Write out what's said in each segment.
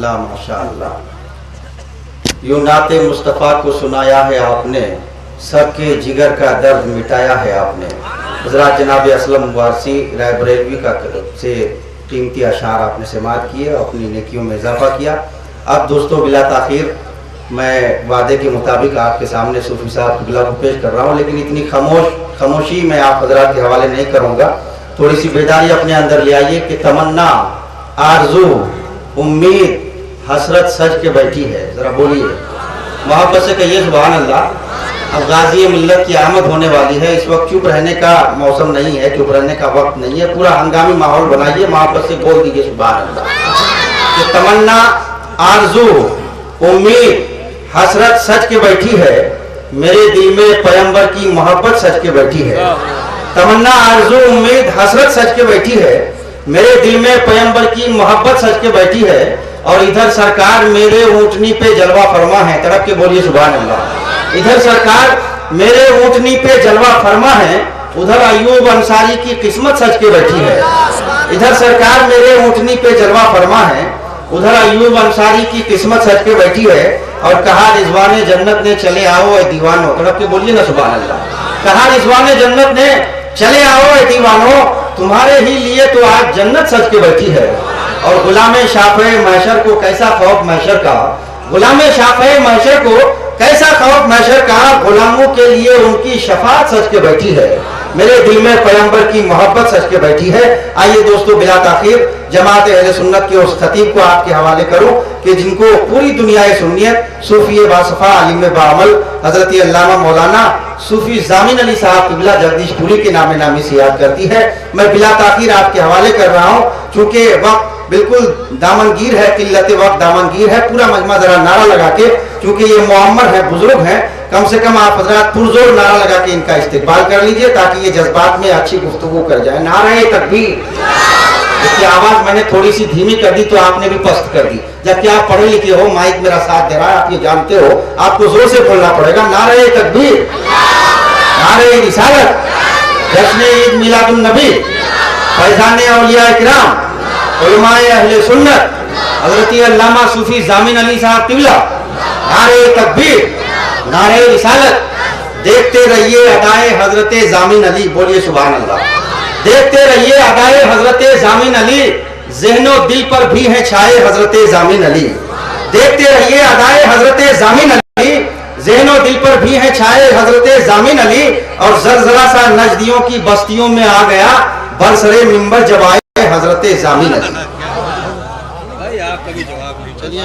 अल्लाह माशाअल्लाह। यूं नाते मुस्तफ़ा को सुनाया है आपने, सबके जिगर का दर्द मिटाया है आपने। हज़रत जनाब असलम वारसी रायबरेलवी का से कीमती अशार आपने समाअत किए, अपनी नेकियों में इजाफा किया। अब दोस्तों बिला ताखीर मैं वादे के मुताबिक आपके सामने सूफी साहब क़िबला को पेश कर रहा हूँ, लेकिन इतनी खामोशी मैं आप हज़रात के हवाले नहीं करूँगा। थोड़ी सी बेदारी अपने अंदर ले आइए कि तमन्ना, आरजू, उम्मीद, हसरत सज के बैठी है। ज़रा बोलिए, मोहब्बत से कहिए सुभान अल्लाह। अब गाजी मिल्लत की आमद होने वाली है, इस वक्त चुप रहने का मौसम नहीं है, चुप रहने का वक्त नहीं है। पूरा हंगामी माहौल बनाइए, मोहब्बत से बोल दीजिए सुभान अल्लाह। कि तमन्ना, आरजू, उम्मीद, हसरत सच के बैठी है, मेरे दिल में पैगंबर की मोहब्बत सच के बैठी है। तमन्ना, आरजू, उम्मीद, हसरत सच के बैठी है, मेरे दिल में पैगंबर की मोहब्बत सच के बैठी है। और इधर सरकार मेरे ऊँटनी पे जलवा फरमा है, तड़प के बोलिए सुभान अल्लाह। इधर सरकार मेरे ऊँटनी पे जलवा फरमा है, उधर अयूब अंसारी की किस्मत सच के बैठी है। इधर सरकार मेरे ऊँटनी पे जलवा फरमा है, उधर अयूब अंसारी की किस्मत सच के बैठी है। और कहा रिजवाने जन्नत ने चले आओ ए दीवानो, तड़प के बोलिए ना सुभान अल्लाह। कहा रिजवाने जन्नत ने चले आओ ए दीवानो, तुम्हारे ही लिए तो आज जन्नत सच के बैठी है। और गुलामे शाफ़े महशर को कैसा खौफ महशर का, गुलामे शाफ़े महशर को कैसा खौफ महशर का, गुलामों के लिए उनकी शफाअत सच के बैठी है, मेरे दिल में पैगंबर की मोहब्बत सच के बैठी है। आइए दोस्तों बिला ताखीर जमात अहले सुन्नत के उस खतीब को आपके हवाले करूं कि जिनको पूरी दुनिया सुन्नियत सूफी बासफा आलिम बाअमल हजरत अल्लामा मौलाना सूफी जामिन अली साहब क़िबला जगदीशपुरी के नामे नामी से याद करती है। मैं बिला ताखीर आपके हवाले कर रहा हूँ, चूंकि वक्त बिल्कुल दामनगीर है, किल्लत वक्त दामनगीर है। पूरा मजमा जरा नारा लगा के, चूंकि ये मुअम्मर है, बुजुर्ग हैं, कम से कम आप हजरात पुरजोर नारा लगा के इनका इस्तेकबाल कर लीजिए ताकि ये जज्बात में अच्छी गुफ्तगू कर जाए। नारे तकबीर। इसकी आवाज मैंने थोड़ी सी धीमी कर दी तो आपने भी पस्त कर दी, जबकि आप पढ़े लिखे हो, माइक मेरा साथ दे रहा है, आप ये जानते हो, आपको जोर से बोलना पड़ेगा। नारे तकबीर, नारे रिसालत, जश्न ईद मिलादुन नबी, फैज़ान औलिया इकराम, उलमाए अहले सुन्नत, हजरत अल्लामा सूफी जामिन अली साहब क़िबला, नारे तकबीर, नारे रिसालत। देखते रहिए अदाए हजरत जामिन अली, बोलिए सुभान अल्लाह। देखते रहिए अदाए हजरत जामिन अली, ज़हनो दिल पर भी है छाए हजरत जामिन अली। देखते रहिए अदाए हजरत जामिन अली, ज़हनो दिल पर भी है छाए हजरत जामिन अली। और जरा सा नजदियों की बस्तियों में आ गया, बरसरे मिंबर जब आए हजरत जामिन अली। भाई आप कभी जवाब नहीं, चलिए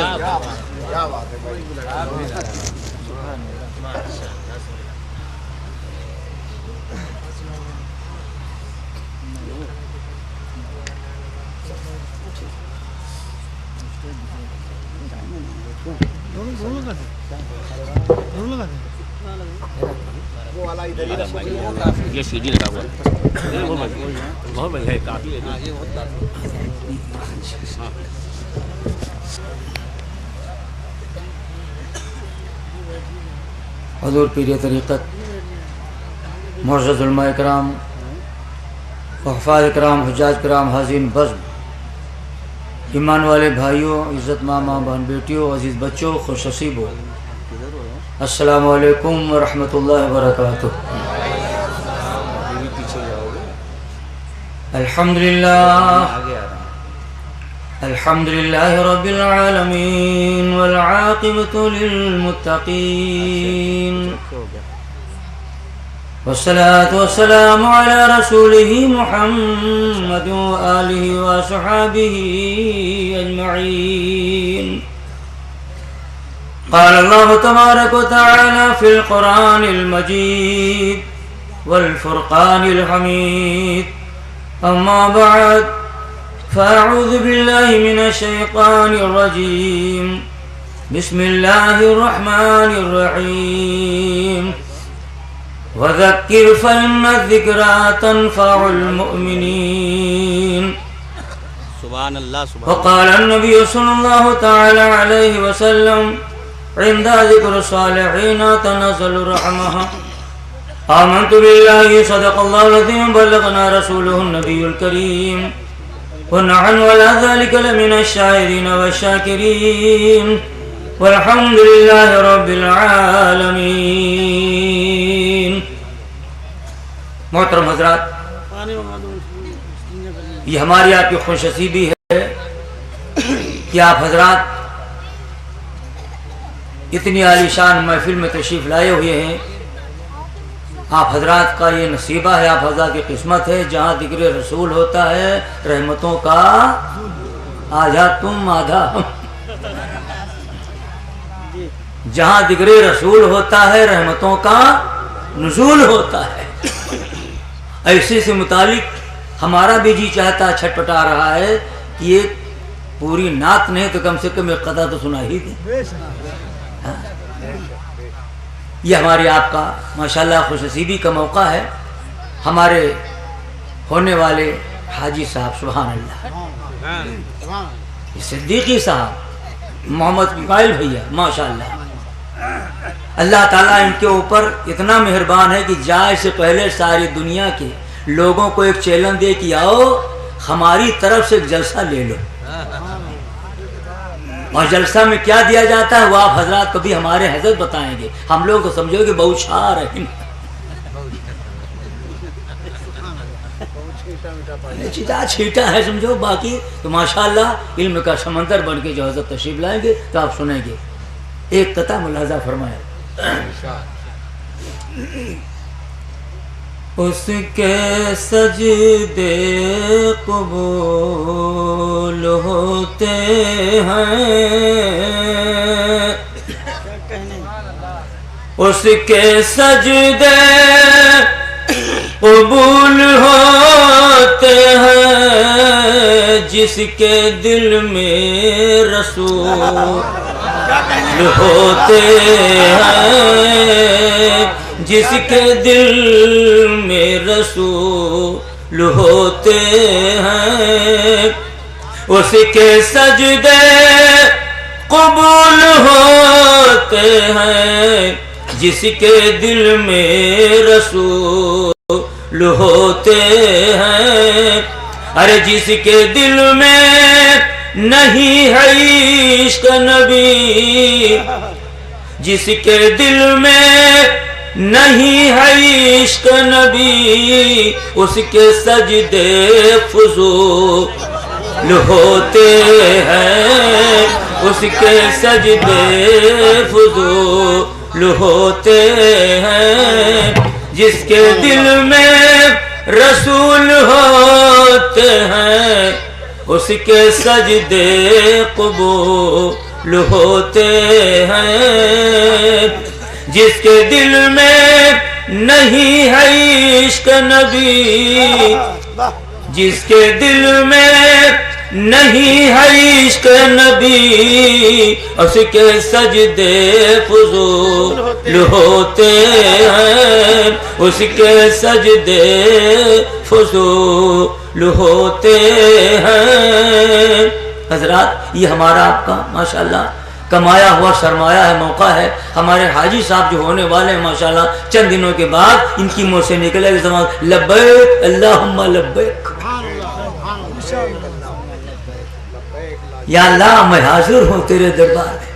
ये सीढ़ी लगा हुआ है, बहुत बढ़िया है, काफी है। हज़ूर पीर तरीक़त मुअज़्ज़ज़ उलमा इकराम, वफ़ाद इकराम, हुज्जाज इकराम, हाज़िन बज़्म, ईमान वाले भाइयों, इज़्ज़त माँ बहन बेटियों, अज़ीज़ बच्चों, खुश नसीबों, अस्सलामु अलैकुम व रहमतुल्लाहि व बरकातुहू। अल्हम्दुलिल्लाह रब्बिल आलमीन वल आक़िबतु लिल मुत्तक़ीन वस्सलातु वस्सलामु अला रसूलिही मुहम्मद व आलिहि व अस्हाबिही अजमईन। क़ाल अल्लाहु तबारक व तआला फ़िल क़ुरानिल मजीद वल फ़ुरक़ानिल हमीद। अम्मा बअद फ़अऊज़ु बिल्लाहि मिनश शैतानिर रजीम। बिस्मिल्लाहिर रहमानिर रहीम। वज़क्किर फ़इन्न ज़िक्रा तनफ़उल मुअमिनीन। सुभान अल्लाह। वक़ाल अन्नबी सल्लल्लाहु तआला अलैहि वसल्लम इंदा ज़िक्र सालिहीन तनज़्ज़लु रहमह। आमन्तु बिल्लाहि सदक़ल्लाहुल अज़ीम बल्लगना रसूलुहुन नबियुल करीम वनहनु अला ज़ालिका लमिन शाहिदीन व शाकिरीन वल्हम्दुलिल्लाहि रब्बिल आलमीन। मोहतरम हज़रात, ये हमारी आपकी खुशनसीबी है कि आप हज़रात इतनी आलीशान महफिल में तशरीफ़ लाए हुए हैं। आप हज़रात का ये नसीबा है, आप हज़रात की किस्मत है। जहाँ जिक्र रसूल होता है रहमतों का आधा तुम आधा हम। जहाँ जिक्र रसूल होता है रहमतों का नुज़ूल होता है। ऐसे से मुतालिक हमारा भी जी चाहता, छटपटा रहा है कि ये पूरी नात नहीं तो कम से कम एक कदा तो सुना ही दे। ये हमारी आपका माशाल्लाह खुशनसीबी का मौका है। हमारे होने वाले हाजी साहब सुभान अल्लाह, सिद्दीकी साहब, मोहम्मद इकबाल भैया माशाल्लाह, अल्लाह ताला इनके ऊपर इतना मेहरबान है कि जाए से पहले सारी दुनिया के लोगों को एक चैलेंज दे कि आओ हमारी तरफ से एक जलसा ले लो। और जलसा में क्या दिया जाता है वो आप हजरात कभी हमारे हजरत बताएंगे। हम लोग तो समझोगे बहुशार है, छीटा है समझो, बाकी तो माशाल्लाह इल्म का समंदर बन के जो हजरत तशरीफ लाएंगे तो आप सुनेंगे। एक कथा मुलाजा फरमाया, उसके सजदे कबूल होते हैं, उसके सजदे कबूल होते हैं, जिसके दिल में रसूल होते हैं, जिसके दिल में रसूल होते हैं, उसके सजदे कबूल होते हैं, जिसके दिल में रसूल होते हैं। अरे जिसके दिल में नहीं है इश्क नबी, जिसके दिल में नहीं है इश्क नबी, उसके सजदे फुज़ूल होते हैं, उसके सजदे फुज़ूल होते हैं। जिसके दिल में रसूल होते हैं, उसके सजदे कबूल होते हैं। जिसके दिल में नहीं है इश्क नबी, जिसके दिल में नहीं है इश्क नबी, उसके सजदे फुज़ूल होते हैं, उसके सजदे फुज़ूल होते हैं। हजरात, ये हमारा आपका माशाल्लाह कमाया हुआ सरमाया है, मौका है। हमारे हाजी साहब जो होने वाले हैं माशाल्लाह, चंद दिनों के बाद इनकी मुँह से निकलेगा जमात लब्बैक अल्लाहुम्मा लब्बैक, या अल्लाह मैं हाजिर हूँ तेरे दरबार में।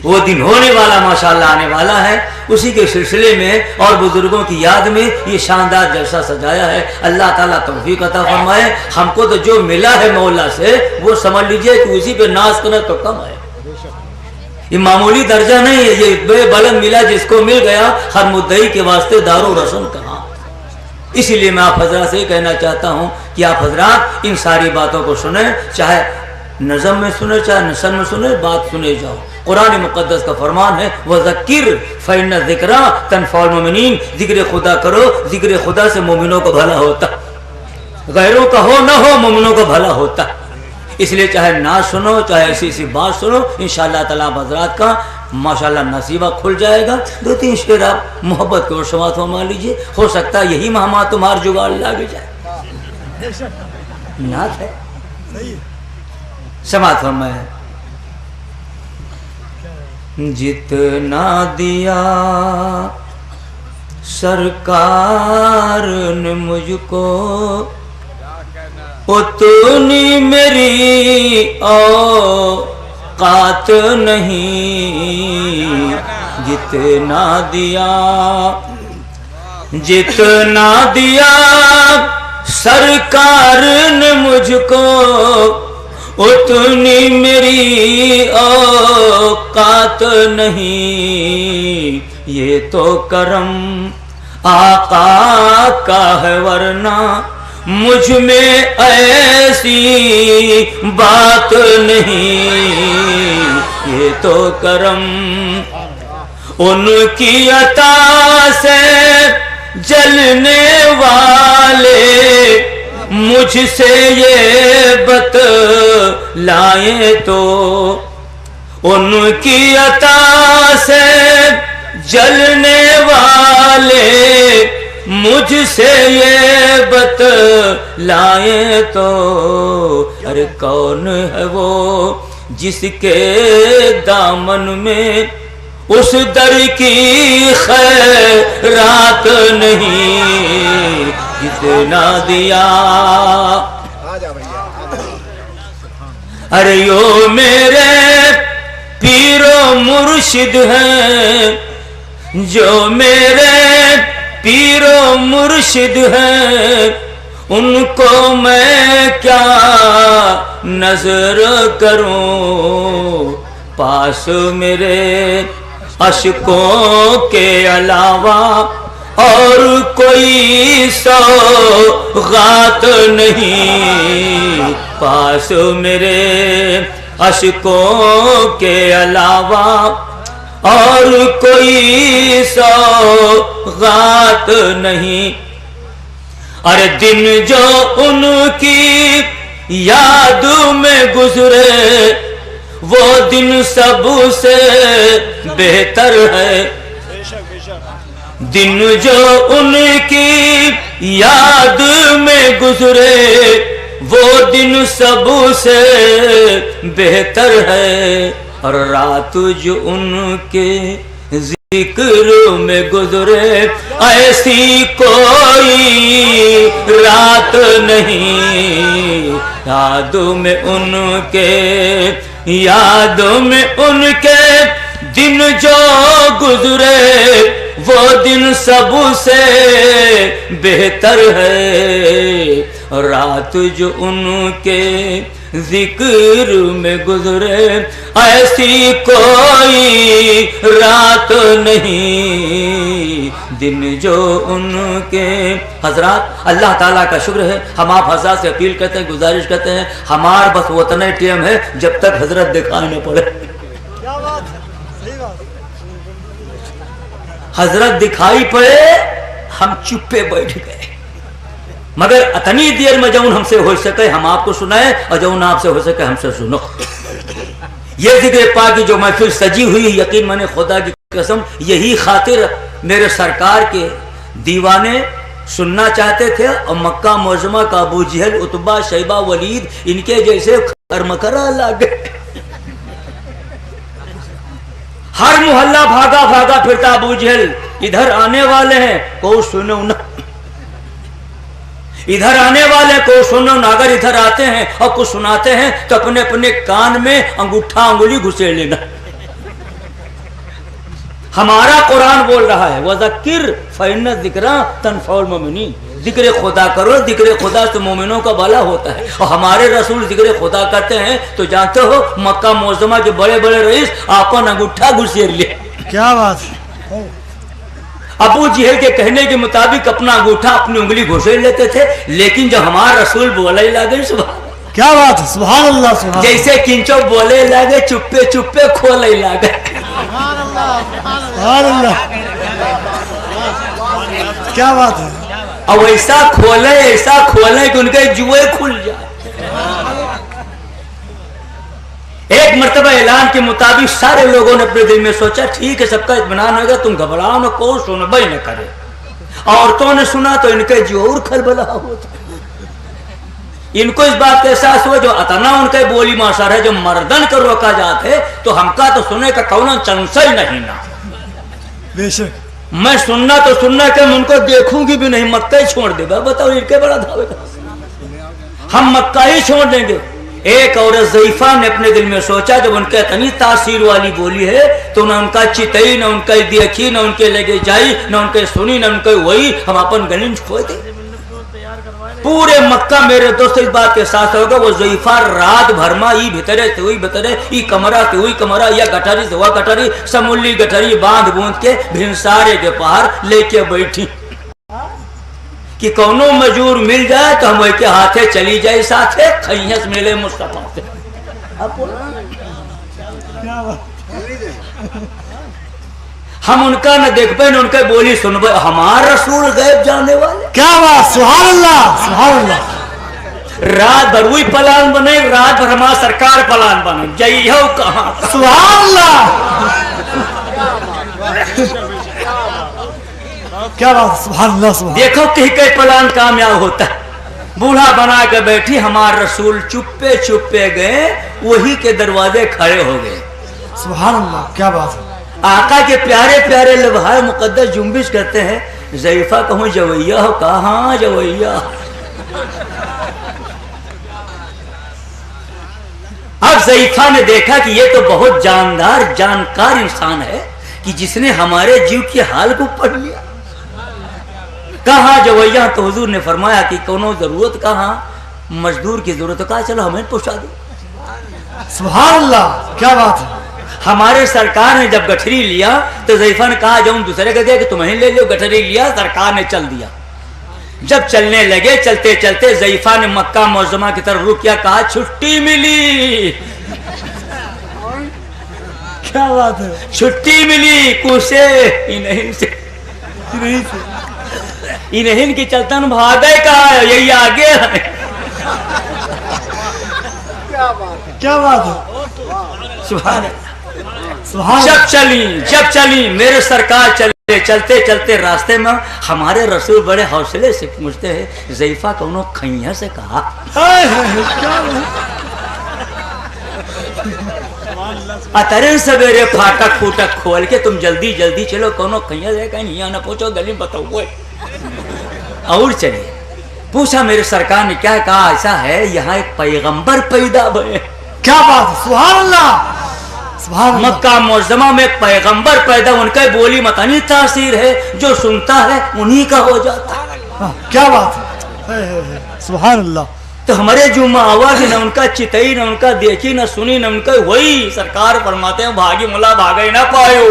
वो दिन होने वाला माशाल्लाह आने वाला है। उसी के सिलसिले में और बुजुर्गों की याद में ये शानदार जलसा सजाया है। अल्लाह ताला तौफीक अता फरमाए। हमको तो जो मिला है मौला से वो समझ लीजिए कि उसी पे नाज करना तो कम है। ये मामूली दर्जा नहीं है, ये बेबलंद मिला जिसको मिल गया हर मुद्दई के वास्ते दारो रसम कहाँ। इसीलिए मैं आप हजरात से कहना चाहता हूँ कि आप हजरात इन सारी बातों को सुने, चाहे नज़म में सुने चाहे नसर में सुने, बात सुने जाओ। कुरान मुक़द्दस का फरमान है वज़क्किर फ़इन्न ज़िक्रा तनफ़अुल मुमिनीन, जिक्र खुदा करो, जिक्र खुदा से मोमिनों को भला होता, गैरों का हो न हो मोमिनों को भला होता। इसलिए चाहे ना सुनो चाहे ऐसी ऐसी बात सुनो, इंशाअल्लाह ताला हज़रात का माशाल्लाह नसीबा खुल जाएगा। 2-3 शेर आप मोहब्बत के और समात फरमा लीजिए, हो सकता है यही महमा तुम्हार जुगाड़ लागे जाए। नात है समात फरमाए, जितना दिया सरकार ने मुझको उतनी मेरी औकात नहीं, जितना दिया सरकार ने मुझको, उतनी मेरी औकात नहीं। ये तो करम आका का है, वरना मुझ में ऐसी बात नहीं। ये तो करम उनकी अता से जलने वाले, मुझसे ये बतलाए तो। उनकी अता से जलने वाले, मुझसे ये बतलाए तो। अरे कौन है वो जिसके दामन में उस दर की खैरात नहीं, जितना दिया। अरे यो मेरे पीरो मुर्शिद हैं, जो मेरे पीरो मुर्शिद हैं, उनको मैं क्या नजर करूं। पास मेरे अशकों के अलावा और कोई सौगात नहीं। पास मेरे अशकों के अलावा और कोई सौगात नहीं। अरे दिन जो उनकी याद में गुजरे, वो दिन सबसे बेहतर है। दिन जो उनकी याद में गुजरे, वो दिन सबसे बेहतर है। और रात जो उनके जिक्र में गुजरे, ऐसी कोई रात नहीं। यादों में उनके दिन जो गुजरे, वो दिन सबसे बेहतर है। रात जो उनके जिक्र में गुजरे, ऐसी कोई रात नहीं। दिन जो उनके। हजरात, अल्लाह ताला का शुक्र है, हम आप हजरात से अपील करते हैं, गुजारिश करते हैं, हमार बस वतन टेम है जब तक हजरत दिखाई न पड़े। क्या बात है, सही बात। हजरत दिखाई पड़े, हम चुप्पे बैठ गए। मगर अतनी देर में जौन हमसे हो सके हम आपको सुनाए, और जौन आपसे हो सके हमसे सुनो। ये जिक्र पाक की जो महफिल सजी हुई, यकीन माने खुदा की कसम, यही खातिर मेरे सरकार के दीवाने सुनना चाहते थे। और मक्का मौजमा का अबू जहल, उतबा, शैबा, वलीद, इनके जैसे खरमखरा लग गए। हर मोहल्ला भागा भागा फिरता अबू जहल, इधर आने वाले हैं को सुनो ना, इधर आने वाले को सुनो ना। अगर इधर आते हैं और कुछ सुनाते हैं तो अपने अपने कान में अंगूठा अंगुली घुसेड़ लेना। हमारा कुरान बोल रहा है, वज़क्किर फ़इन्न ज़िक्रा तनफ़उल मुमिनीन, जिक्र खुदा करो, जिक्र खुदा से मोमिनों का भला होता है। और हमारे रसूल जिक्र खुदा करते हैं तो जानते हो, मक्का मौजमा के बड़े बड़े रईस अपन अंगूठा घुसेड़ ले। क्या बात है। अबू जहल के कहने के मुताबिक अपना अंगूठा अपनी उंगली घुसेड़ लेते थे, लेकिन जब हमारा रसूल बोले लगे, सुभान, क्या बात है, सुभान अल्लाह, सुभान। जैसे किंचो बोले लगे, चुप्पे चुप्पे खोले लगे। सुभान अल्लाह, क्या बात है। अब ऐसा खोले कि उनके जुए खुल जाए। एक मर्तबा ऐलान के मुताबिक सारे लोगों ने अपने दिल में सोचा, ठीक है सबका इत्मीनान होगा, तुम घबराओ न, को सुनबई न करे। औरतों ने सुना तो इनके जोर खलबला होता। इनको इस बात का एहसास हुआ, जो अतना उनके बोली माशर है, जो मर्दन को रोका जाते तो हमका तो सुने का कौन चंसा ही नहीं ना। बेशक मैं सुनना तो सुनना के, मैं उनको देखूंगी भी नहीं, मत ही छोड़ दे। बताओ इनके बड़ा धावे का। हम मक्का ही छोड़ देंगे। एक औरत ज़ईफा ने अपने दिल में सोचा, जब उनके इतनी तासीर वाली बोली है तो न उनका चितई, न उनका देखी, न उनके लगे जाई, न उनके सुनी, न उनके वही, हम अपन गलिंज खो दे। पूरे मक्का मेरे दोस्त इस बात के साथ होगा। वो ज़ईफा रात भर में ई भितरे से हुई भितरे, ई कमरा से हुई कमरा, या गठरी से हुआ गठरी, समूली गठरी बांध बूंद के भिनसारे के पार लेके बैठी कि कौनो मजूर मिल जाए तो हम के हाथे चली जाए साथे खैयस मिले मुस्तफा से। हम उनका न देख पाए न उनका बोली सुन पाए, हमारा रसूल गैब जाने वाले। क्या बात, सुभान अल्लाह, सुभान अल्लाह। रात भर हुई प्लान बने, रात भर हमारा सरकार प्लान बने, जइयो कहाँ, सुभान अल्लाह। क्या बात, सुभान अल्लाह, सुभान। देखो कहीं प्लान कामयाब होता है। बूढ़ा बना के बैठी, हमारे रसूल चुप्पे चुप्पे गए, वही के दरवाजे खड़े हो गए। सुभान अल्लाह, क्या बात है। आका के प्यारे प्यारे लम्हाए मुकद्दस जुम्बिश करते हैं। ज़ईफा कहूँ जवैया हो, कहाँ जवैया। अब ज़ईफा ने देखा कि ये तो बहुत जानदार जानकार इंसान है कि जिसने हमारे जीव के हाल को पढ़ लिया। कहाँ जवैया, तो हुजूर ने फरमाया कि कोनो जरूरत कहाँ, मजदूर की जरूरत, कहा चलो हमें पहुंचा दो। सुभान अल्लाह, क्या बात है। हमारे सरकार ने जब गठरी लिया तो ज़ईफा ने कहा जाऊं दूसरे को दिया कि तुम्हें ले लो। गठरी लिया, सरकार ने चल दिया। जब चलने लगे, चलते चलते ज़ईफा ने मक्का मुअज़्ज़मा की तरफ रुक किया, कहा छुट्टी मिली। क्या बात है, छुट्टी मिली कुसे इन्हीं से, इन्हीं की चलता भागे कहा, यही आगे है। क्या बात है, सुभान सुभान। जब चली मेरे सरकार चले, चलते चलते रास्ते में हमारे रसूल बड़े हौसले से पूछते हैं, ज़ईफा कौनो खैया से कहा। अतरे सवेरे फाटक फूटक खोल के तुम जल्दी जल्दी चलो, कौनो खैया से कहीं यहाँ ना पूछो, गली में बताओ। और चलिए पूछा मेरे सरकार ने क्या कहा, ऐसा है यहाँ एक पैगंबर पैदा हुए। क्या बात है, सुभान अल्लाह, सुभान अल्लाह। मक्का मुअज़्ज़मा में पैगंबर पैदा, उनका बोली मतानी तासीर है, जो सुनता है उन्हीं का हो जाता है। क्या बात है, सुभान अल्लाह। तो हमारे जुम्मा आवाज न उनका चितई, न उनका देखी, न सुनी, न उनका वही। सरकार फरमाते हैं भागी मुला भागे ना पायो।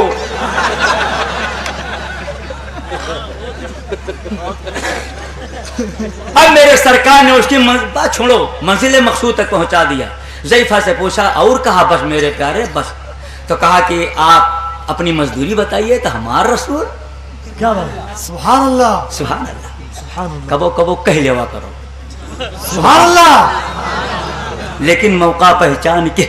अब मेरे सरकार ने उसकी बात छोड़ो, मंजिल मकसूद तक पहुंचा दिया। ज़ईफा से पूछा और कहा, बस मेरे प्यारे बस। तो कहा कि आप अपनी मजदूरी बताइए। तो हमारा रसूल, क्या बात, सुभान अल्लाह, सुभान अल्लाह, सुभान अल्लाह, कबो कबो कह लेवा करो, सुभान अल्लाह। लेकिन मौका पहचान के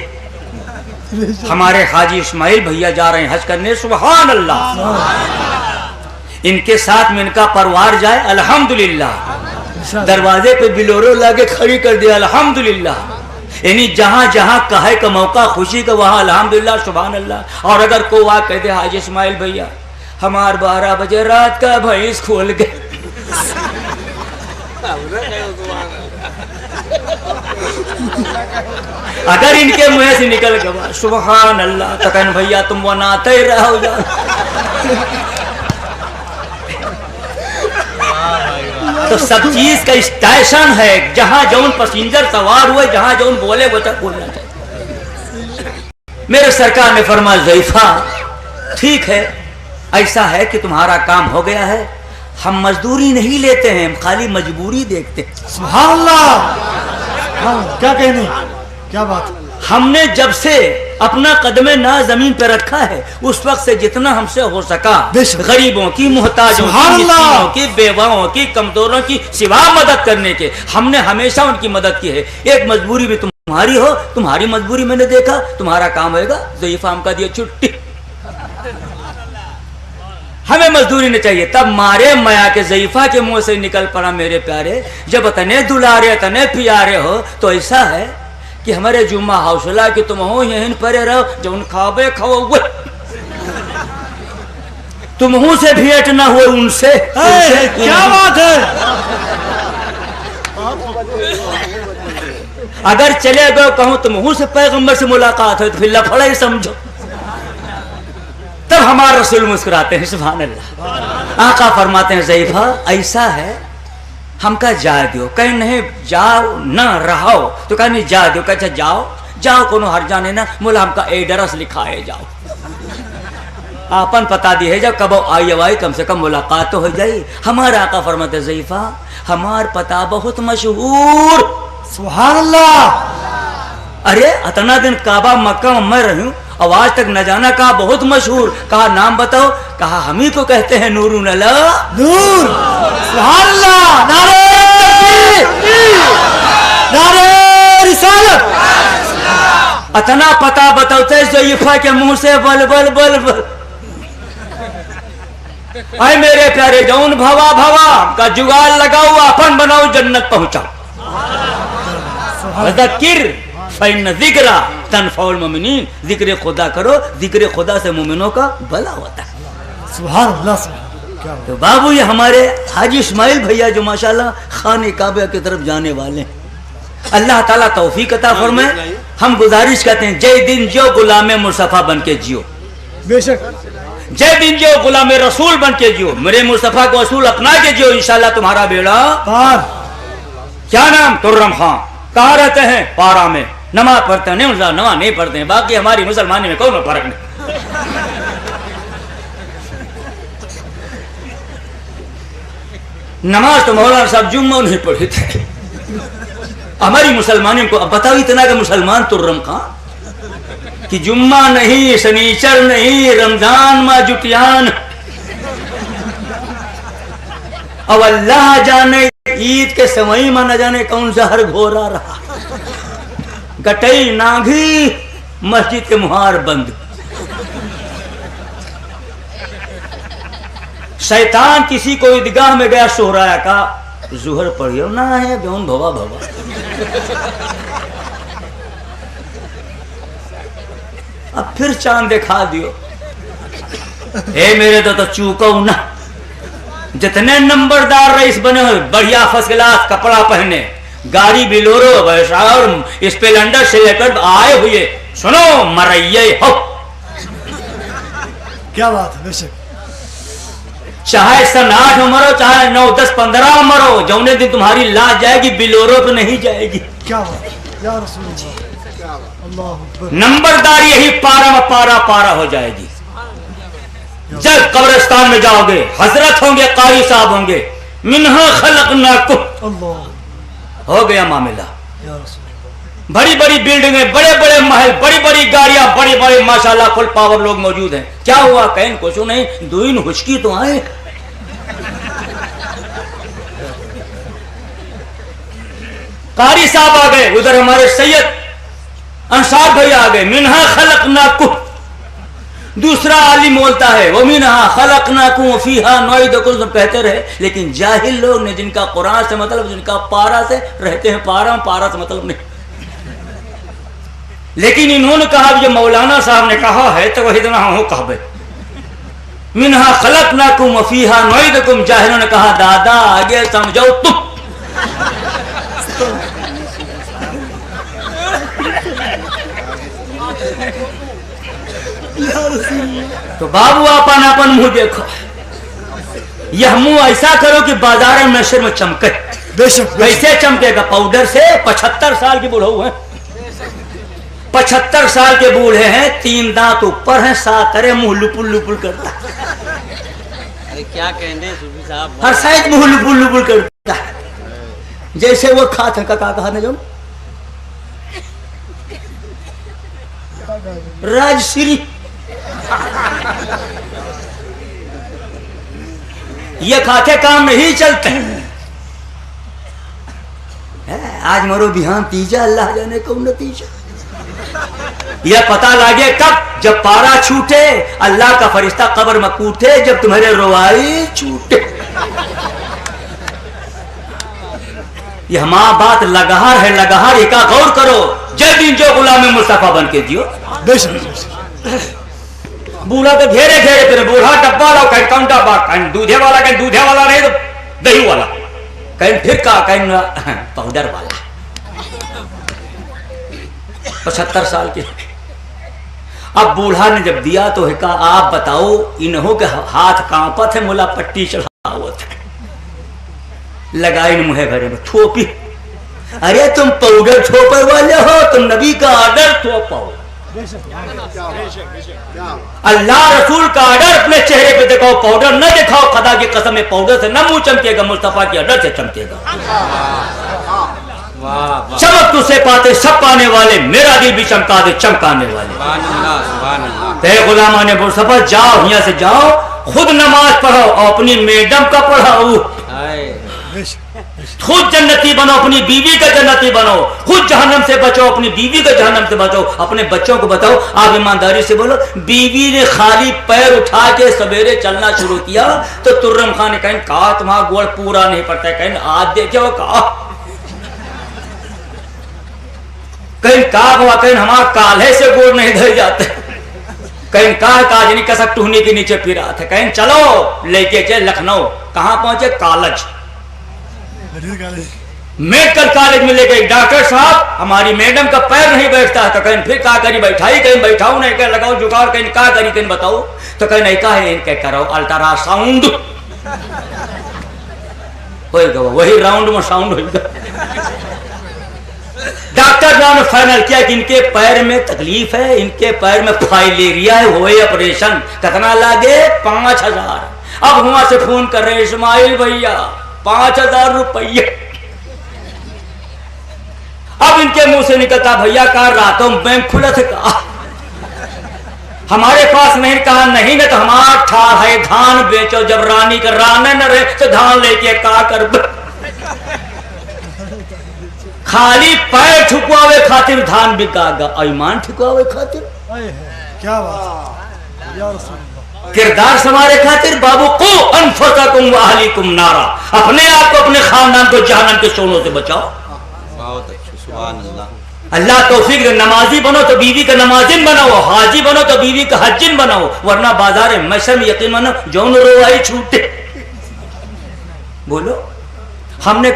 हमारे हाजी इस्माइल भैया जा रहे हैं हज करने, सुभान अल्लाह। इनके साथ में इनका परिवार जाए, अल्हम्दुलिल्लाह। दरवाजे पे बिलोरो लाके खड़ी कर दिया, अल्हम्दुलिल्लाह। यानी जहां जहां कहे का मौका खुशी का, वहां अल्हम्दुलिल्लाह, सुभान अल्लाह। और अगर को आ कह दे, हाजी इस्माइल भैया हमार 12 बजे रात का भैंस खोल गए, अगर इनके मुंह से निकल गया सुभान अल्लाह, तो कहन भैया तुम बनाते ही रहो जा। तो सब चीज का स्टेशन है, जहां जौन पैसेंजर सवार हुए, जहां जौन बोले बचा बोलना चाहिए। मेरे सरकार ने फरमाया, ज़ईफा ठीक है, ऐसा है कि तुम्हारा काम हो गया है, हम मजदूरी नहीं लेते हैं, हम खाली मजबूरी देखते हैं। सुभान अल्लाह, क्या कहने, क्या बात। हमने जब से अपना कदमे ना जमीन पे रखा है, उस वक्त से जितना हमसे हो सका गरीबों की, मुहताजों की, मिस्कीनों की, बेवाओं की, कमजोरों की सिवा मदद करने के, हमने हमेशा उनकी मदद की है। एक मजबूरी भी तुम्हारी हो, तुम्हारी मजबूरी मैंने देखा, तुम्हारा काम होगा, ज़ईफा हमका दिया छुट्टी, हमें मजदूरी नहीं चाहिए। तब मारे मया के ज़ईफा के मुंह से निकल पड़ा, मेरे प्यारे जब तने दुलारे तने प्यारे हो, तो ऐसा है कि हमारे जुम्मा हौसला कि तुम हो यहीं परे रहो, जो उन खाबे खाओ तुम हूं से भेंट ना हुए उनसे। क्या बात है, अगर चले गए कहूं तो मुंह से पैगंबर से मुलाकात हो तो फिर लफड़ा ही समझो। तब हमारे रसूल मुस्कुराते हैं, सुभान अल्लाह। आका फरमाते हैं ज़ईफा ऐसा है, हमका जा दो। कहीं नहीं जाओ न रहो तो कहीं नहीं जा दो। कहे जाओ जाओ कोनो हर जाने ना, बोला हमका एड्रेस लिखाए जाओ, आपन पता दिए जब कब आई अवाई कम से कम मुलाकात तो हो जाई। हमारा आका फरमाते ज़ईफा हमार पता बहुत मशहूर। सुभान अल्लाह। अरे इतना दिन काबा मक्का में मैं रही हूँ और आज तक न जाना, कहा बहुत मशहूर। कहा नाम बताओ, कहा हम ही को कहते हैं नूरुन अला नूर। सुभान अल्लाह। नारे तकबीर, नारे रिसालत। इतना पता बताते ज़ईफा के मुंह से बल बल बल बल। अरे मेरे प्यारे जौन भवा भवा का जुगाड़ लगाओ, अपन बनाओ, जन्नत पहुंचाओ। ज़किर फ़इन्न ज़िक्रा तनफ़उल मुमिनीन। जिक्र खुदा करो, जिक्र खुदा से मुमिनों का भला होता है। सुभान अल्लाह। क्या तो बाबू ये हमारे हाजी इस्माइल भैया जो माशाल्लाह खाने काबा की तरफ जाने वाले हैं, अल्लाह ताला तौफीक अता फरमाए। हम गुजारिश करते हैं जय दिन जियो गुलाम मुस्तफा बन के जियो, बेशक जय दिन जियो गुलाम रसूल बन के जियो, मेरे मुस्तफा को असूल अपना के जियो, इंशाल्लाह तुम्हारा बेड़ा पार। क्या नाम तुर्रम खां, कहाँ रहते हैं? पारा में। नमाज पढ़ते हैं? नहीं, नमाज नहीं पढ़ते हैं, बाकी हमारी मुसलमानी में कोई फर्क नहीं। नमाज तो मौलाना साहब जुम्मा नहीं पढ़े थे, हमारी मुसलमानी को अब बताओ इतना कि मुसलमान तुर्रम खां कि जुम्मा नहीं, शनीचर नहीं, रमजान में जुटियान। अब अल्लाह जाने ईद के समय में न जाने कौन सा हर घोरा रहा, गटई नाघी मस्जिद के मुहार बंद। शैतान किसी को ईदगाह में गया सोहराया का जुहर पढ़ियो ना है जौन भवा भवा। अब फिर चांद दिखा दियो। ए मेरे तो चूको ना, जितने नंबरदार रईस बने हो, बढ़िया फर्स्ट क्लास कपड़ा पहने, गाड़ी बिलोरो और स्प्लेंडर से लेकर आए हुए, सुनो मरैये हो। क्या बात है। बेशक चाहे सन 8 में मरो, चाहे 9, 10, 15 में मरो, जौने दिन तुम्हारी लाश जाएगी बिलोरो पे नहीं जाएगी। क्या बात है या रसूल अल्लाह। अल्लाह अकबर। नंबरदार यही पारा में पारा पारा हो जाएगी। जब कब्रिस्तान में जाओगे, हजरत होंगे, कारी साहब होंगे, मिन्हा खलकनाकुम, अल्लाह हो गया मामला। या रसूल। बड़ी बड़ी बिल्डिंगें, बड़े बड़े महल, बड़ी बड़ी गाड़ियां, बड़े बड़े माशाल्लाह फुल पावर लोग मौजूद हैं। क्या हुआ? कहीं कुछ नहीं, दुइन हुचकी तो आए। कारी साहब आ गए, उधर हमारे सैयद अंसार भैया आ गए, मिन्हा खलकनाकुम। दूसरा आलिम बोलता है वो मिन्हा खलकनाकुम फीहा नुईदुकुम, कहते रहे। लेकिन जाहिल लोग ने, जिनका कुरान से मतलब, जिनका पारा से रहते हैं, पारा से मतलब नहीं। लेकिन इन्होंने कहा, जो मौलाना साहब ने कहा है तो वही इतना हो कहबे, मिन्हा खलकनाकुम फीहा नुईदुकुम। जाहिलों ने कहा दादा आगे समझो तुम। तो बाबू अपन अपन मुंह देखो, यह मुंह ऐसा करो कि बाजार में नशर में चमके। बेशक कैसे चमकेगा? पाउडर से। 75 साल के बूढ़े हैं, 75 साल के बूढ़े हैं, 3 दांत ऊपर हैं, 7 अरे मुंह लुपुल लुपुल करता। अरे क्या कहने सूफी साहब, हर साइड मुंह लुपुल लुपुल करता है, जैसे वो खाते का कहा न जो राजश्री। ये खाते काम नहीं चलते। आज मरो बिहान तीजा, अल्लाह जाने कौन नतीजा। यह पता लगे कब? जब पारा छूटे, अल्लाह का फरिश्ता कब्र में कूटे, जब तुम्हारे रोवाई छूटे। यह माँ बात लगाहर है, लगाहर का गौर करो। जय दिन जो गुलाम मुस्तफा बन के जियो। बूढ़ा तो घेरे घेरे फिर, बूढ़ा डब्बा वाला, कहीं काउंटा बा, कहीं दूधे वाला, कहीं दूधे वाला नहीं तो दही वाला, कहीं फिर का, कहीं पाउडर वाला। 75 साल के। अब बूढ़ा ने जब दिया तो है कहा आप बताओ, इन्हों के हाथ कांपत है, मुला पट्टी चढ़ावत है, लगा इन मुहे भरे में थोपी। अरे तुम पाउडर थोपर वाले हो, तुम नबी का आर्डर थोपाओ। अल्लाह रसूल का आर्डर अपने चेहरे पे दिखाओ, पाउडर न दिखाओ। खुदा की कसम है पाउडर से न मुंह चमकेगा, मुस्तफा के आर्डर से चमकेगा। चमक तुझसे पाते सब पाने वाले, मेरा दिल भी चमका दे चमकाने वाले। ते गुलामा ने मुस्तफा जाओ, यहाँ से जाओ, खुद नमाज पढ़ो और अपनी मैडम का पढ़ाओ। खुद जन्नती बनो, अपनी बीवी का जन्नती बनो। खुद जहन्नम से बचो, अपनी बीवी का जहन्नम से बचो। अपने बच्चों को बताओ, आप ईमानदारी से बोलो, बीवी ने खाली पैर उठा के सवेरे चलना शुरू किया तो तुर्रम खान ने कहीं कहा तुम्हारा गोड़ पूरा नहीं पड़ता है, कहीं आज देखो कहा, कहीं कहा कहीं हमारा काल्हे से गोड़ नहीं धर जाते, कहीं कहा काजनी कसक टूहनी के नीचे फिरा थे, कहीं चलो लेके चले लखनऊ। कहाँ पहुंचे? कॉलेज, मेडिकल कॉलेज में लेके डॉक्टर साहब हमारी मैडम का पैर नहीं बैठता है, तो कहीं फिर कहा करी बैठाई, कहीं बैठाओ नहीं, कहीं लगाओ जुगाड़, कहीं कहा करी, कहीं बताओ, तो कहीं नहीं कहा है इनके करो अल्ट्रासाउंड, वही राउंड में साउंड होगा। डॉक्टर साहब ने फाइनल किया कि इनके पैर में तकलीफ है, इनके पैर में फाइलेरिया है, हुए ऑपरेशन। कितना लागे? 5000। अब वहां से फोन कर रहे इस्माइल भैया 5000 रुपये। अब इनके मुंह से निकलता भैया कहा रातों में बैंक खुला था, कहा हमारे पास नहीं, कहा नहीं ना तो हमारा ठार है धान बेचो, जब रानी का राने न रहे तो धान लेके का कर। खाली पैर ठुकवावे खातिर धान बिकागा, ईमान ठुकवावे खातिर। क्या बात या रसूल अल्लाह। किरदार संवारे खातिर बाबू को अनफुसकुम व अहलीकुम नारा, अपने आप को अपने खानदान को जहन्नम के शोलों से बचाओ। बहुत अच्छी, सुभान अल्लाह। अल्लाह तौफीक दे। नमाजी बनो तो बीवी का नमाजिन बनाओ, हाजी बनो तो बीवी का हज्जिन बनाओ, वरना बाजार मैशर में यकीन मानो जौन रोवाई छूटे। बोलो, हमने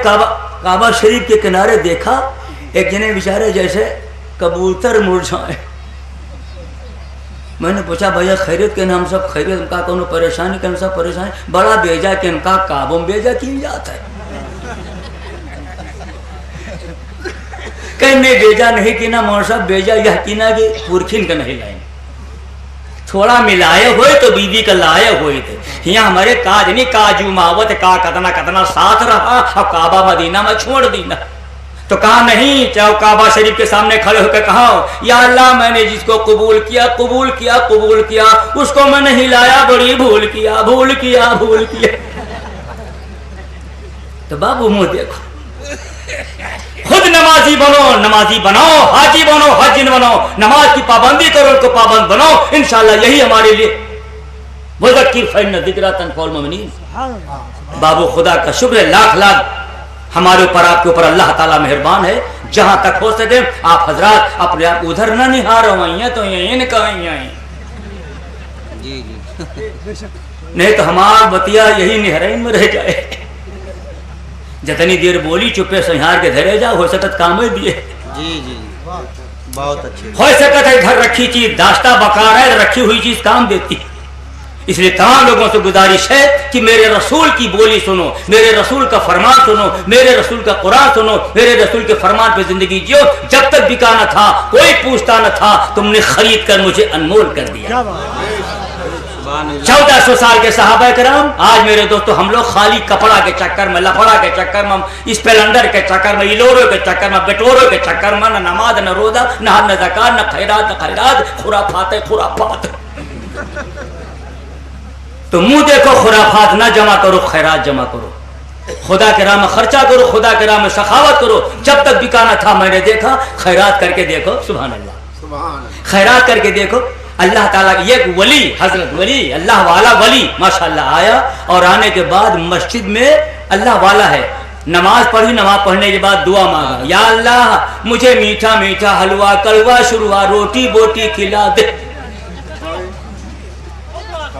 काबा शरीफ के किनारे देखा एक जने बेचारे जैसे कबूतर मुरझाए। मैंने पूछा भैया खैरियत के नाम सब खैरियत, उनका कोनो परेशानी के सब परेशानी, बड़ा बेजा के उनका काबों में बेजा क्यों जाता है? कहीं नहीं बेजा नहीं कि ना मोर साहब बेजा यह कि ना कि पुरखिन का नहीं लाए, थोड़ा मिलाए हुए तो बीवी का लाए हुए थे। यहाँ हमारे काज नहीं काजू मावत का कतना कतना साथ रहा, अब काबा मदीना में छोड़ दीना। तो कहा नहीं, चाहे काबा शरीफ के सामने खड़े होकर कहा या अल्लाह मैंने जिसको कबूल किया कबूल किया कबूल किया, उसको मैंने हिलाया बड़ी भूल किया भूल किया भूल किया। तो बाबू मुंह देखो, खुद नमाजी बनो, नमाजी बनाओ, हाजी बनो, हाजिन बनो, नमाज की पाबंदी करो, उनको पाबंद बनाओ। इंशाल्लाह यही हमारे लिए मुज़क्किर फइन्न ज़िक्रा तनफ़उल मुमिनीन। बाबू खुदा का शुक्र है, लाख लाख हमारे ऊपर आपके ऊपर अल्लाह ताला मेहरबान है। जहां तक हो सके आप हजरात अपने आप उधर न निहारो, तो यही नहीं तो हमारा बतिया यही निहराइन में रह जाए। जितनी देर बोली चुपे संहार के धरे जाओ, हो सकत काम दिए। जी जी बहुत अच्छी। हो सकत है घर रखी चीज दाश्ता बकार है, रखी हुई चीज काम देती। इसलिए तमाम लोगों से गुजारिश है कि मेरे रसूल की बोली सुनो, मेरे रसूल का फरमान सुनो, मेरे रसूल का कुरान सुनो, मेरे रसूल के फरमान पे जिंदगी जियो। जब तक बिका न था, कोई पूछता न था, तुमने खरीद कर मुझे अनमोल कर दिया। 1400 साल के सहाबा कराम, आज मेरे दोस्तों हम लोग खाली कपड़ा के चक्कर में, लफड़ा के चक्कर में, स्पेलेंडर के चक्कर में, इलोरो के चक्कर में, बेटोरो के चक्कर में, न नमाज न रोजा न ज़कात न खैरात, खुराफात खुराफात। तो मुंह देखो, खुराफात ना जमा करो, खैरात जमा करो, खुदा के राह में खर्चा करो, खुदा के राह में सखावत करो। जब तक बिकाना था मैंने देखा, खैरात करके देखो, सुभान अल्लाह, खैरात करके देखो। अल्लाह ताला की एक वली, हजरत वली, अल्लाह वाला वली माशाल्लाह आया, और आने के बाद मस्जिद में अल्लाह वाला है, नमाज पढ़ी, नमाज पढ़ने के बाद दुआ मांगा, या अल्लाह मुझे मीठा मीठा हलवा कलवा शुरुआ रोटी बोटी खिला दे।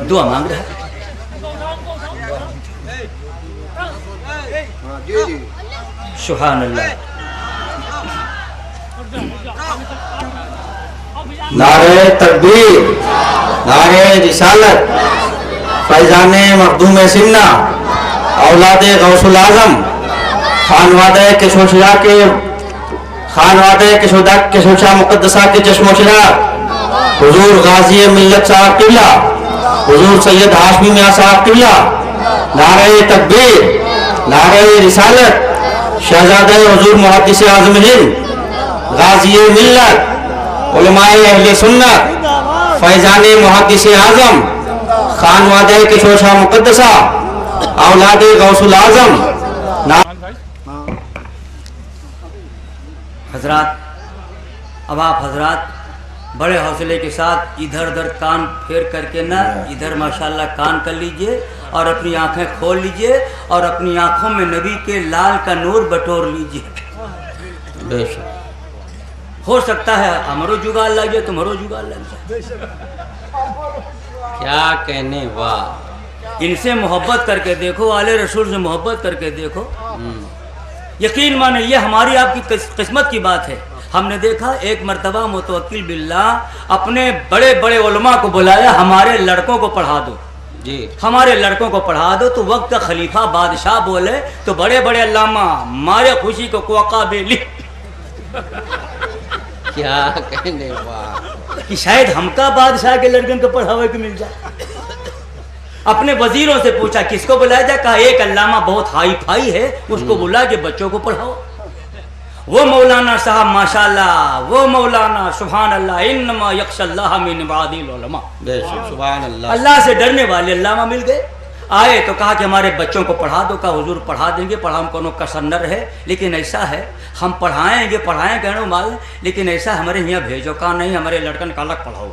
दुआ मांग रहा है। सुभान अल्लाह। नारे तकबीर, नारे रिसालत, फैजान मखदूम सिन्ना, औलाद गौसुल आजम, खानवादे केशोशाह मुकद्दसा के चश्मो चिराग, हुजूर गाजी मिल्लत साहब किबला, हुजूर सैयद हाशमी मियां साहब किबला, नारे तकबीर, नारे रिसालत, शहजादे हुजूर मुहद्दिस आज़म हिंद, गाजी मिल्लत, उलमाए अहले सुन्नत, फैजान मुहद्दिस आज़म, खानवादे केशोशाह मुकद्दसा, औलाद गौसुल आजम। हजरात, अब आप हजरात बड़े हौसले के साथ इधर उधर कान फेर करके ना इधर माशाल्लाह कान कर लीजिए और अपनी आंखें खोल लीजिए और अपनी आंखों में नबी के लाल का नूर बटोर लीजिए। बेशक हो सकता है हमारो जुगाड़ लग जाए, तुम्हारो जुगाड़ लग जाए। क्या कहने, वाह। इनसे मोहब्बत करके देखो, आले रसूल से मोहब्बत करके देखो, यकीन माने ये हमारी आपकी किस्मत की बात है। हमने देखा एक मर्तबा मुतवक्किल बिल्लाह अपने बड़े बड़े उलमा को बुलाया, हमारे लड़कों को पढ़ा दो जी, हमारे लड़कों को पढ़ा दो। तो वक्त का खलीफा बादशाह बोले तो बड़े बड़े अल्लामा मारे खुशी को कोका बेली क्या कहने, वाह। कि शायद हमका बादशाह के लड़कन को पढ़ावे को मिल जाए। अपने वजीरों से पूछा किसको बुलाया जाए, कहा एक अल्लामा बहुत हाई फाई है, उसको बुला के बच्चों को पढ़ाओ। वो मौलाना साहब माशाल्लाह, वो मौलाना सुभान अल्लाह, इन्नमा यख्शल्लाह मिन इबादिल उलमा, सुभान अल्लाह, अल्लाह से डरने वाले अल्लामा मिल गए। आए तो कहा कि हमारे बच्चों को पढ़ा दो। कहा हुजूर पढ़ा देंगे, पढ़ाओ कोनो कसर न रहे, लेकिन ऐसा है हम पढ़ाएंगे कहना माल, लेकिन ऐसा हमारे यहाँ भेजो। कहा नहीं, हमारे लड़कन का अलग पढ़ाओ।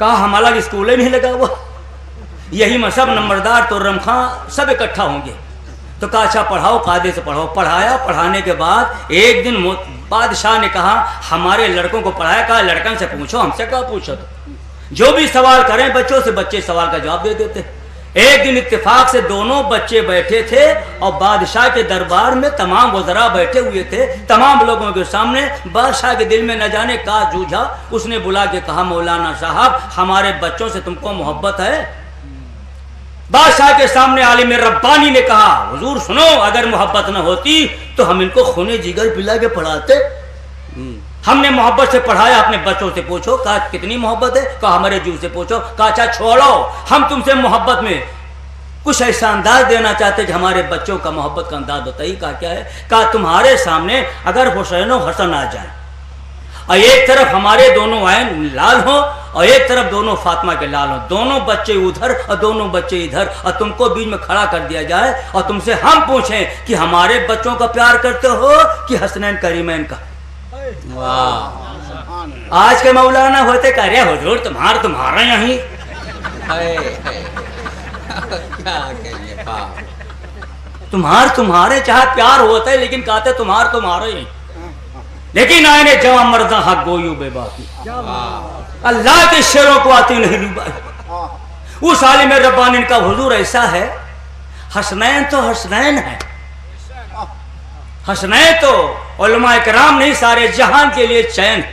कहा हमारा स्कूल ही नहीं लगा हुआ, यही में सब नंबरदार तो रमखा सब इकट्ठा होंगे। तो कहा अच्छा पढ़ाओ, कायदे से पढ़ाओ। पढ़ाया, पढ़ाने के बाद एक दिन बादशाह ने कहा हमारे लड़कों को पढ़ाया। कहा लड़कन से पूछो, हमसे क्या पूछो, तो जो भी सवाल करें बच्चों से, बच्चे सवाल का जवाब दे देते। एक दिन इत्तेफाक से दोनों बच्चे बैठे थे और बादशाह के दरबार में तमाम वज़रा बैठे हुए थे। तमाम लोगों के सामने बादशाह के दिल में न जाने का जूझा। उसने बुला के कहा मौलाना साहब हमारे बच्चों से तुमको मोहब्बत है। बादशाह के सामने आलिम रब्बानी ने कहा हुजूर सुनो, अगर मोहब्बत न होती तो हम इनको खूने जिगर पिला के पढ़ाते। हमने मोहब्बत से पढ़ाया, अपने बच्चों से पूछो। कहा कितनी मोहब्बत है? कहा हमारे जू से पूछो। कहा अच्छा छोड़ो, हम तुमसे मोहब्बत में कुछ ऐसा अंदाज देना चाहते कि हमारे बच्चों का मोहब्बत का अंदाज बताइए। कहा क्या है? कहा तुम्हारे सामने अगर हुसैन और हसन आ जाए और एक तरफ हमारे दोनों आयन लाल हो और एक तरफ दोनों फातिमा के लाल हो, दोनों बच्चे उधर और दोनों बच्चे इधर, और तुमको बीच में खड़ा कर दिया जाए और तुमसे हम पूछें कि हमारे बच्चों का प्यार करते हो कि हसनैन करीमैन का। वाह, आज के मौलाना होते कह रहे हुजूर तुम्हारा यहीं तुम्हारे चाहे प्यार होता है, लेकिन कहते तुम्हारे ही। लेकिन आए ने जवा मर्दा हक गोयू बेबाकी, अल्लाह के शेरों को आती नहीं रुबाई। उस आलिम रब्बानी का हुजूर ऐसा है, हसनैन तो हसनैन है, हसनैन तो उलमाए किराम नहीं सारे जहान के लिए चैन।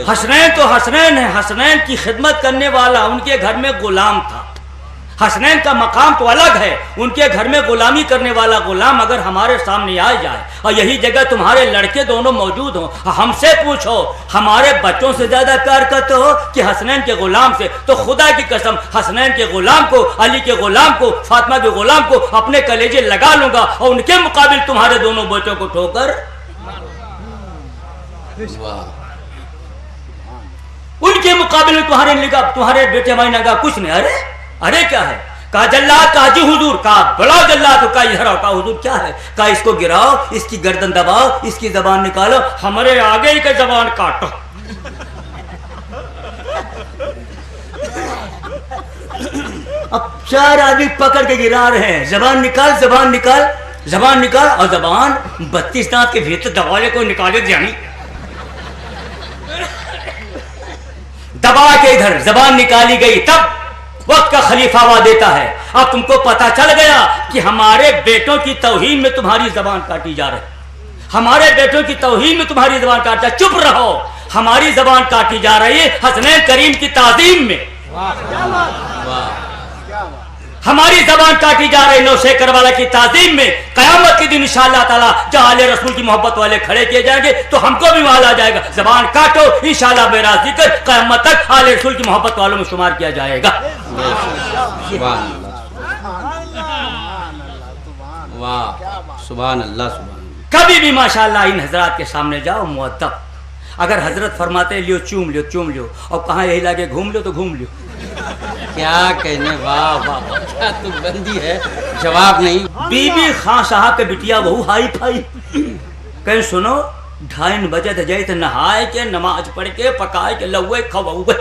हसनैन तो हसनैन है, हसनैन की खिदमत करने वाला उनके घर में गुलाम था। हसनैन का मकाम तो अलग है, उनके घर में गुलामी करने वाला गुलाम अगर हमारे सामने आ जाए और यही जगह तुम्हारे लड़के दोनों मौजूद हो, हमसे पूछो हमारे बच्चों से ज्यादा प्यार करते हो कि हसनैन के गुलाम से, तो खुदा की कसम हसनैन के गुलाम को, अली के गुलाम को, फातिमा के गुलाम को अपने कलेजे लगा लूंगा और उनके मुकाबिल तुम्हारे दोनों बच्चों को ठोकर, उनके मुकाबिल में तुम्हारे बेटे भाई ने कहा कुछ नहीं। अरे क्या है? कहा जल्लाद, कहा जी हुजूर। कहा बड़ा जल्लाद, तो कहा इधर आओ। कहा हुजूर क्या है? कहा इसको गिराओ, इसकी गर्दन दबाओ, इसकी जबान निकालो, हमारे आगे की जबान काटो। अब 4 आदमी पकड़ के गिरा रहे हैं, जबान निकाल, जबान निकाल, जबान निकाल, और जबान 32 दांत के भीतर दबाले को निकाले जानी, दबा के इधर जबान निकाली गई। तब वक्त का खलीफा आवाज देता है अब तुमको पता चल गया कि हमारे बेटों की तौहीन में तुम्हारी जबान काटी जा रही, हमारे बेटों की तौहीन में तुम्हारी जबान काटा, चुप रहो। हमारी जबान काटी जा रही है हसनैन करीम की ताजीम में। हमारी जबान काटी जा रही नौशे करबला की ताजीम में। कयामत के दिन इंशाअल्लाह ताला जहाँ आले रसूल की मोहब्बत वाले खड़े किए जाएंगे तो हमको भी वहां आ जाएगा। जबान काटो, इंशाअल्लाह मेरा जिक्र कयामत तक आले रसूल की मोहब्बत वालों में शुमार किया जाएगा। सुभान अल्लाह, सुभान। कभी भी माशाअल्लाह इन हजरात के सामने जाओ मुअद्दब। अगर हजरत फरमाते लियो चूम लियो चूम लियो, और कहाँ यही लागे घूम लियो तो घूम लियो। क्या कहने, वाह वाह, क्या तू बंदी है, जवाब नहीं। बीबी खां साहब के बिटिया बहु हाई फाई कहीं सुनो 2:30 बजे थे जाए थे नहाए के नमाज पढ़ के पकाए के लौए खवौए।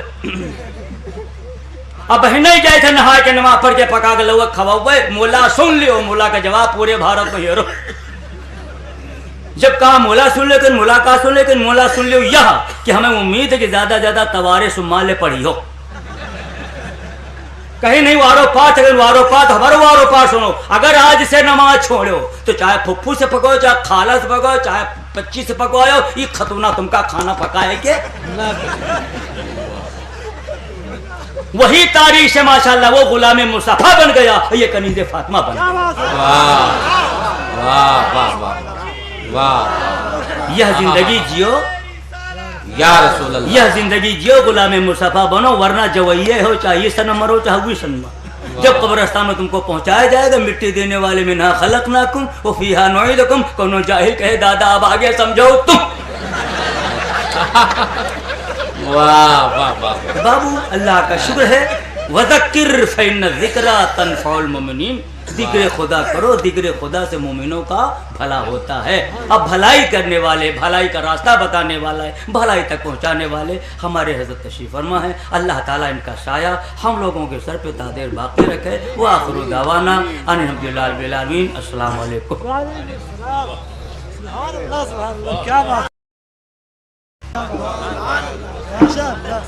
अब नहीं गए थे नहा के नमाज पढ़ के पका के लौए खवौए। मोला सुन लियो, मोला का जवाब पूरे भारत में हेरो। जब कहा मोला सुन लेकिन मुलाकात सुन लेकिन मोला सुन लियो यह कि हमें उम्मीद है कि ज्यादा ज्यादा तवारे सुमाले पढ़ी हो। कहीं नहीं वारो पाठ, अगर वारो पाठ हमारो वारो पाठ सुनो। अगर आज से नमाज छोड़ो तो चाहे फुफ्फू से पकाओ, चाहे खाला से पकाओ, चाहे 25 से पकवाओ, ये खतुना तुमका खाना पकाए के वही तारीख से माशाल्लाह वो गुलाम मुस्तफा बन गया, ये कनीज़े फातिमा बन गया। वाह वाह वाह वाह। यह जिंदगी जियो या रसूल अल्लाह, यह जिंदगी जियो, गुलाम मुस्तफा बनो, वरना जवैये हो, चाहे सनम मरो चाहे हुई सनमा। जब कब्रिस्तान में तुमको पहुंचाया जाएगा, मिट्टी देने वाले में ना खलकनाकुम व फीहा नुईदुकुम, कोनो जाहिल कहे दादा अब आगे समझो तुम। वाह वाह वाह। बाबू अल्लाह का शुक्र है, वज़क्किर फ़इन्न ज़िक्रा तनफ़उल मुमिनीन। जिक्र खुदा करो, जिक्र खुदा से मोमिनों का भला होता है। अब भलाई करने वाले, भलाई का रास्ता बताने वाला है, भलाई तक पहुंचाने वाले हमारे हज़रत तशरीफ़ फरमा है। अल्लाह ताला इनका साया हम लोगों के सर पे तादेर बाकी रखे। व आखिरु दावाना अनिल हम्दुलिल्लाहि रब्बिल आलमीन। अस्सलाम वालेकुम। क्या बात, माशाअल्लाह।